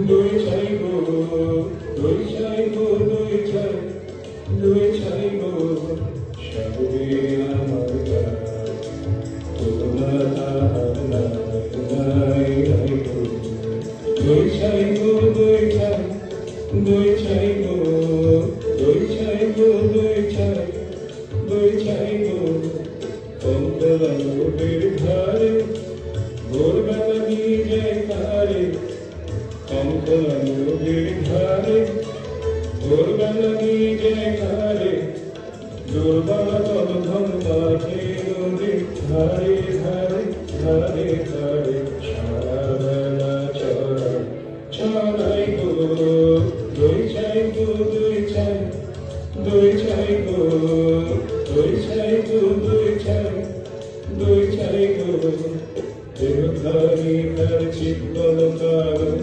দই চাইবো, দই চাইবো, দই চাই, দই চাইবো, সবে আমার গায়, তুলনা তাহার নাই, নাই গো। দই চাইবো, দই চাই, দই চাইবো, দই চাইবো, দই চাই, দই চাইবো, কমলা নদীর ধারে ভোরবেলা নিয়ে যায় তারে, কমলা নদীর ধারে ভোরবেলা নিয়ে যায় তারে, দুর্বাদল ধন মাঠে নদীর ধারে ধারে ধারে ধারে, সারা বেলা চড়াই চড়াই গো। দই চাইবো, দই চাই, দই চাইবো, দই চাইবো, দই চাই, দই চাইবো, দেহধারী তার চিত্তন কারণ,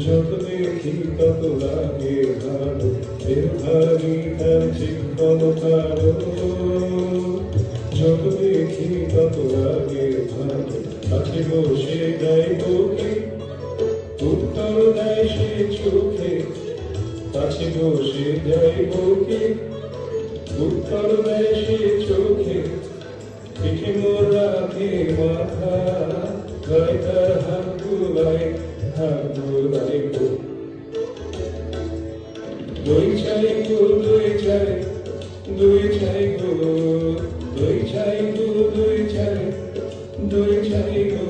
যত দেখি তত লাগে ভালো, দেহধারী তার চিত্তন কারণ, যত দেখি তত লাগে ভালো। কাছে বসে দেয় বুকে, উত্তর দেয় সে চোখে, কাছে বসে দেয় বুকে, উত্তর দেয় সে চোখে, পিঠে মোর রাখে মাথা, গায়ে তার হাত বুলায়, হাত বুলায় গো। দই চাই গো, দই চাই, দই চাই গো, দই চাই গো, দই চাই, দই চাই গো।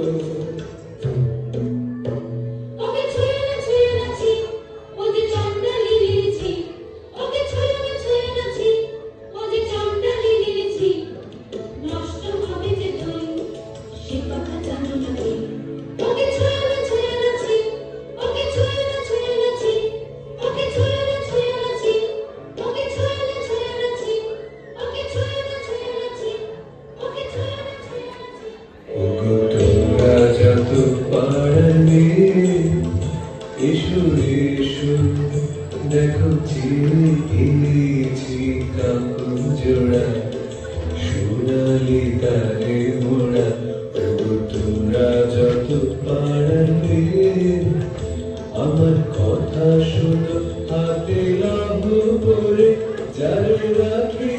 যত পারবে এসো এসো, দেখো চিনেছি কাপড় জোড়া, সোনালি তারে মোড়া। তোমরা যত পারবে আমার কথা শোনো, হাতে লাভ করে যারে রাখে